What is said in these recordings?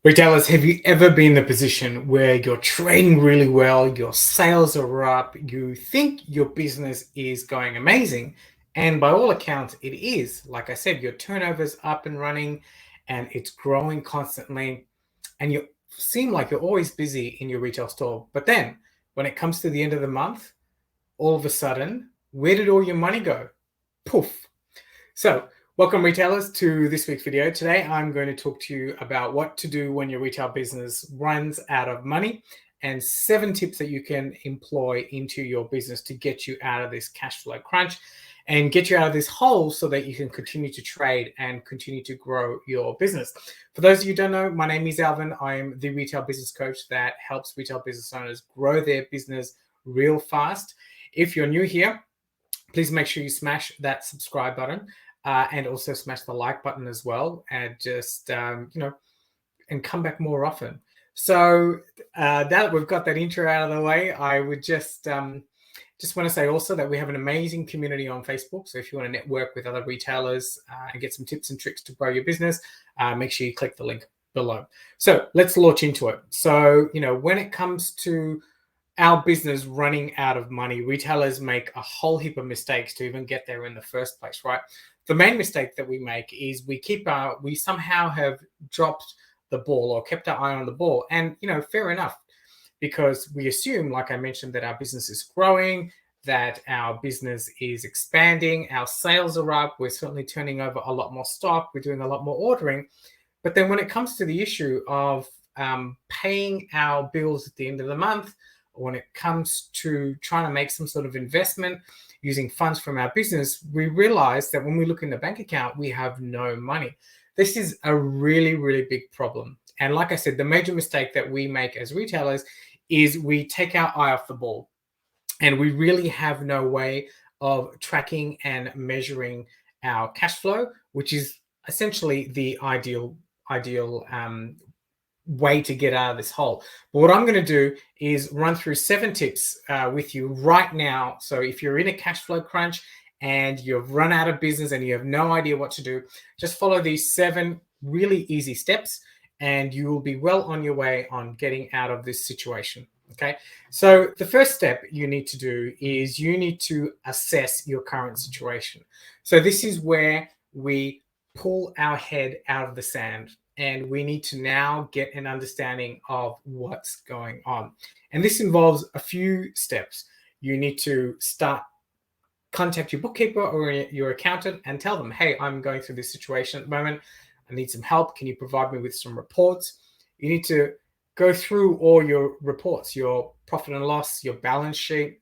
Retailers, have you ever been in the position where you're trading really well, your sales are up, you think your business is going amazing, and by all accounts, it is. Like I said, your turnover's up and running and it's growing constantly, and you seem like you're always busy in your retail store. But then when it comes to the end of the month, all of a sudden, where did all your money go? Poof. So, welcome retailers to this week's video. Today, I'm going to talk to you about what to do when your retail business runs out of money and 7 tips that you can employ into your business to get you out of this cash flow crunch and get you out of this hole so that you can continue to trade and continue to grow your business. For those of you who don't know, my name is Alvin. I'm the retail business coach that helps retail business owners grow their business real fast. If you're new here, please make sure you smash that subscribe button. And also smash the like button as well, and just and come back more often. So now that we've got that intro out of the way, I would just want to say also that we have an amazing community on Facebook. So if you want to network with other retailers and get some tips and tricks to grow your business, make sure you click the link below. So let's launch into it. So when it comes to our business running out of money, retailers make a whole heap of mistakes to even get there in the first place, right? The main mistake that we make is we somehow have dropped the ball or kept our eye on the ball. And, fair enough, because we assume, like I mentioned, that our business is growing, that our business is expanding, our sales are up, we're certainly turning over a lot more stock, we're doing a lot more ordering. But then when it comes to the issue of paying our bills at the end of the month, or when it comes to trying to make some sort of investment using funds from our business, we realize that when we look in the bank account, we have no money. This is a really, really big problem. And like I said, the major mistake that we make as retailers is we take our eye off the ball, and we really have no way of tracking and measuring our cash flow, which is essentially the ideal way to get out of this hole. But what I'm going to do is run through 7 tips with you right now. So if you're in a cash flow crunch and you've run out of business and you have no idea what to do, just follow these 7 really easy steps and you will be well on your way on getting out of this situation. Okay, so the first step you need to do is you need to assess your current situation. So this is where we pull our head out of the sand, and we need to now get an understanding of what's going on. And this involves a few steps. You need to contact your bookkeeper or your accountant and tell them, hey, I'm going through this situation at the moment. I need some help. Can you provide me with some reports? You need to go through all your reports, your profit and loss, your balance sheet,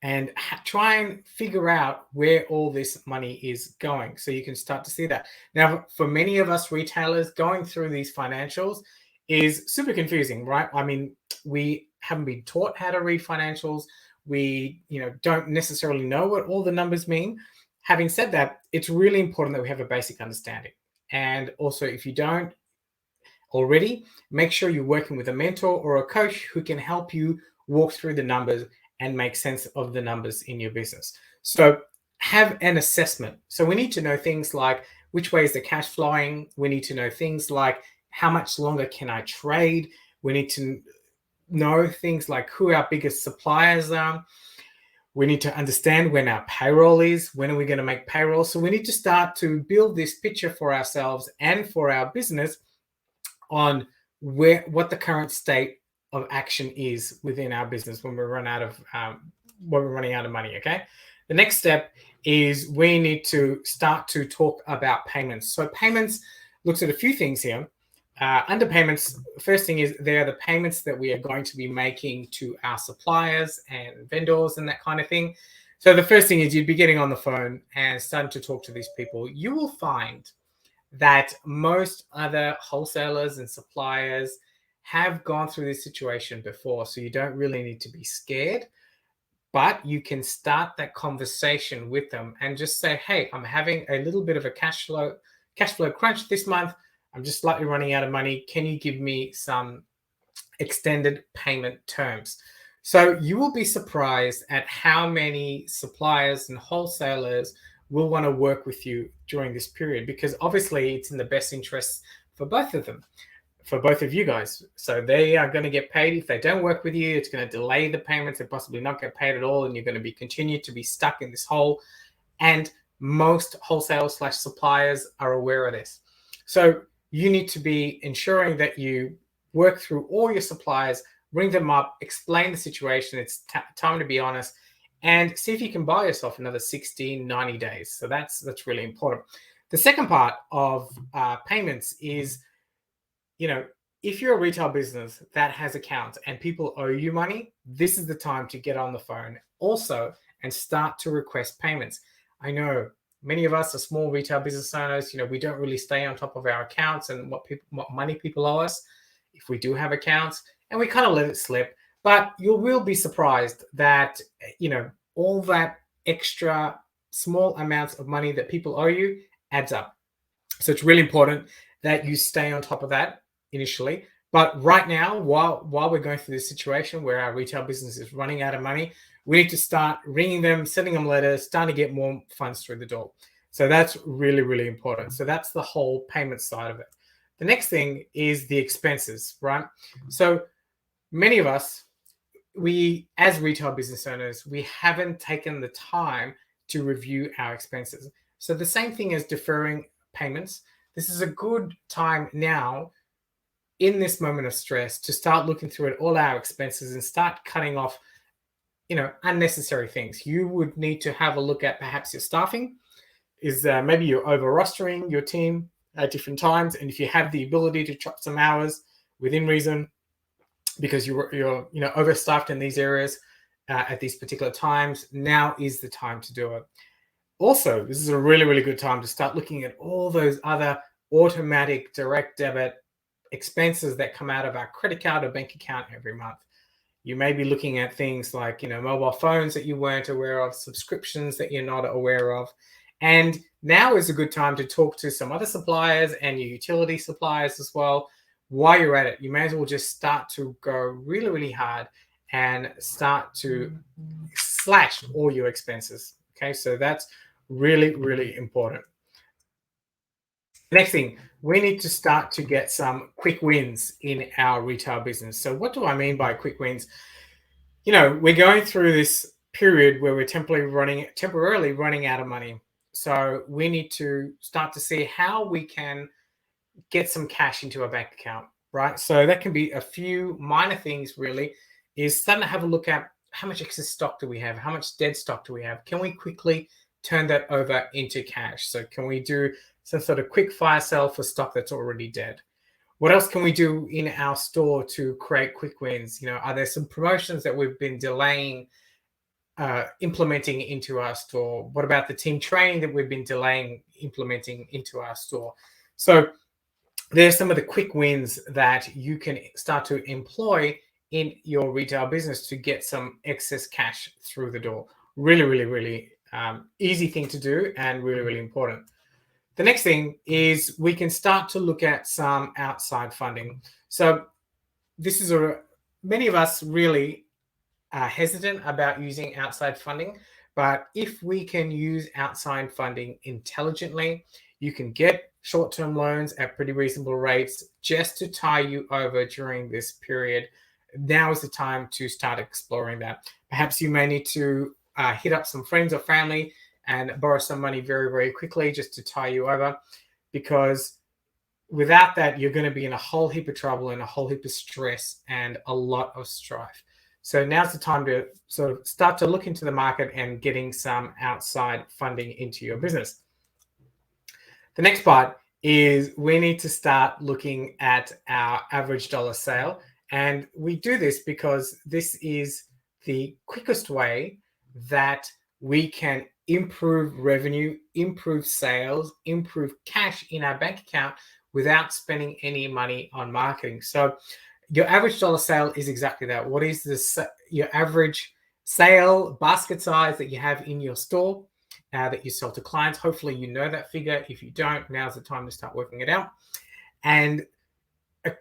and try and figure out where all this money is going so you can start to see that. Now, for many of us retailers, going through these financials is super confusing, right? I mean, we haven't been taught how to read financials. We, don't necessarily know what all the numbers mean. Having said that, it's really important that we have a basic understanding. And also, if you don't already, make sure you're working with a mentor or a coach who can help you walk through the numbers and make sense of the numbers in your business. So have an assessment. So we need to know things like which way is the cash flowing. We need to know things like how much longer can I trade. We need to know things like who our biggest suppliers are. We need to understand when our payroll is, when are we going to make payroll. So we need to start to build this picture for ourselves and for our business on what the current state of action is within our business when we're running out of money. Okay, the next step is we need to start to talk about payments. So payments looks at a few things here. Under payments, first thing is they are the payments that we are going to be making to our suppliers and vendors and that kind of thing. So the first thing is you'd be getting on the phone and starting to talk to these people. You will find that most other wholesalers and suppliers have gone through this situation before, so you don't really need to be scared, but you can start that conversation with them and just say, hey, I'm having a little bit of a cash flow crunch this month. I'm just slightly running out of money. Can you give me some extended payment terms? So you will be surprised at how many suppliers and wholesalers will want to work with you during this period, because obviously it's in the best interest for both of them. for both of you guys. So they are going to get paid. If they don't work with you, it's going to delay the payments and possibly not get paid at all. And you're going to be continue to be stuck in this hole. And most wholesale/suppliers are aware of this. So you need to be ensuring that you work through all your suppliers, bring them up, explain the situation. It's time to be honest, and see if you can buy yourself another 60, 90 days. So that's really important. The second part of payments is, if you're a retail business that has accounts and people owe you money, this is the time to get on the phone also and start to request payments. I know many of us are small retail business owners. We don't really stay on top of our accounts and what money people owe us if we do have accounts, and we kind of let it slip. But you will be surprised that, all that extra small amounts of money that people owe you adds up. So it's really important that you stay on top of that initially. But right now, while we're going through this situation where our retail business is running out of money, we need to start ringing them, sending them letters, starting to get more funds through the door. So that's really, really important. So that's the whole payment side of it. The next thing is the expenses, right? So many of us, as retail business owners, we haven't taken the time to review our expenses. So the same thing as deferring payments. This is a good time now in this moment of stress to start looking through at all our expenses and start cutting off, unnecessary things. You would need to have a look at perhaps your staffing. Is maybe you're over rostering your team at different times, and if you have the ability to chop some hours within reason, because you're overstaffed in these areas at these particular times, now is the time to do it. Also, this is a really, really good time to start looking at all those other automatic direct debit expenses that come out of our credit card or bank account every month. You may be looking at things like, mobile phones that you weren't aware of, subscriptions that you're not aware of. And now is a good time to talk to some other suppliers and your utility suppliers as well. While you're at it, you may as well just start to go really, really hard and start to slash all your expenses. Okay, so that's really, really important. Next thing, we need to start to get some quick wins in our retail business. So what do I mean by quick wins? We're going through this period where we're temporarily running out of money. So we need to start to see how we can get some cash into our bank account, right? So that can be a few minor things, really, is starting to have a look at how much excess stock do we have? How much dead stock do we have? Can we quickly turn that over into cash? So can we do some sort of quick fire sale for stock that's already dead? What else can we do in our store to create quick wins? Are there some promotions that we've been delaying implementing into our store? What about the team training that we've been delaying implementing into our store? So there's some of the quick wins that you can start to employ in your retail business to get some excess cash through the door. Really, really, really easy thing to do and really, really important. The next thing is we can start to look at some outside funding. So this is many of us really are hesitant about using outside funding, but if we can use outside funding intelligently, you can get short-term loans at pretty reasonable rates just to tie you over during this period. Now is the time to start exploring that. Perhaps you may need to hit up some friends or family and borrow some money very, very quickly just to tie you over, because without that, you're going to be in a whole heap of trouble and a whole heap of stress and a lot of strife. So now's the time to sort of start to look into the market and getting some outside funding into your business. The next part is we need to start looking at our average dollar sale. And we do this because this is the quickest way that we can improve revenue, improve sales, improve cash in our bank account without spending any money on marketing. So your average dollar sale is exactly that. What is your average sale basket size that you have in your store that you sell to clients? Hopefully you know that figure. If you don't, now's the time to start working it out. And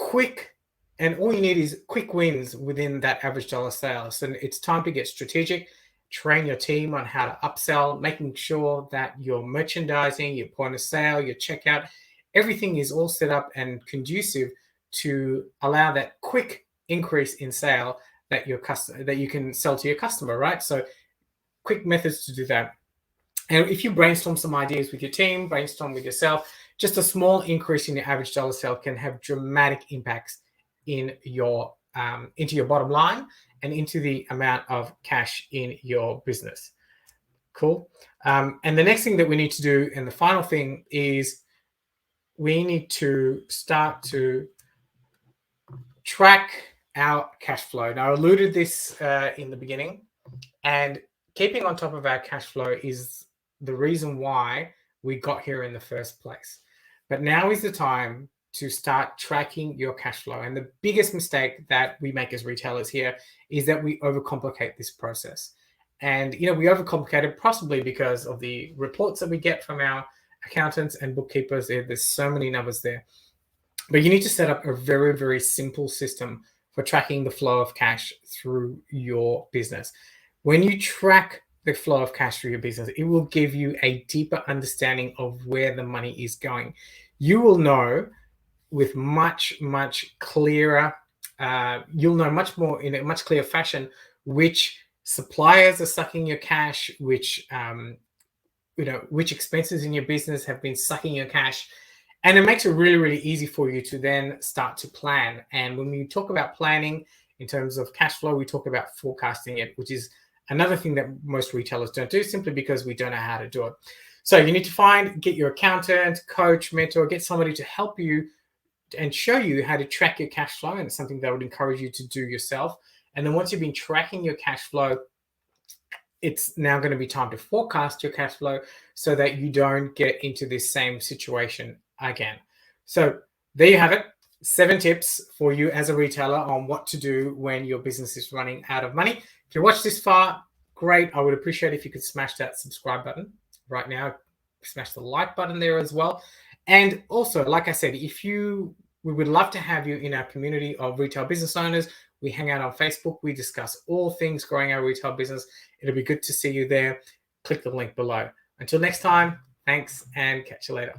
all you need is quick wins within that average dollar sale. So it's time to get strategic, train your team on how to upsell, making sure that your merchandising, your point of sale, your checkout, everything is all set up and conducive to allow that quick increase in sale that you can sell to your customer, right? So quick methods to do that. And if you brainstorm some ideas with your team, brainstorm with yourself, just a small increase in your average dollar sale can have dramatic impacts in your into your bottom line and into the amount of cash in your business. Cool. And the next thing that we need to do, and the final thing, is we need to start to track our cash flow. Now, I alluded this in the beginning, and keeping on top of our cash flow is the reason why we got here in the first place. But now is the time to start tracking your cash flow. And the biggest mistake that we make as retailers here is that we overcomplicate this process. And we overcomplicate it possibly because of the reports that we get from our accountants and bookkeepers. There's so many numbers there. But you need to set up a very, very simple system for tracking the flow of cash through your business. When you track the flow of cash through your business, it will give you a deeper understanding of where the money is going. You will know with much, much clearer, you'll know much more in a much clearer fashion which suppliers are sucking your cash, which expenses in your business have been sucking your cash. And it makes it really, really easy for you to then start to plan. And when we talk about planning in terms of cash flow, we talk about forecasting it, which is another thing that most retailers don't do simply because we don't know how to do it. So you need to get your accountant, coach, mentor, get somebody to help you and show you how to track your cash flow. And it's something that I would encourage you to do yourself. And then once you've been tracking your cash flow, it's now going to be time to forecast your cash flow so that you don't get into this same situation again. So there you have it. 7 tips for you as a retailer on what to do when your business is running out of money. If you watched this far, great. I would appreciate if you could smash that subscribe button right now. Smash the like button there as well. And also, like I said, we would love to have you in our community of retail business owners. We hang out on Facebook. We discuss all things growing our retail business. It'll be good to see you there. Click the link below. Until next time, thanks and catch you later.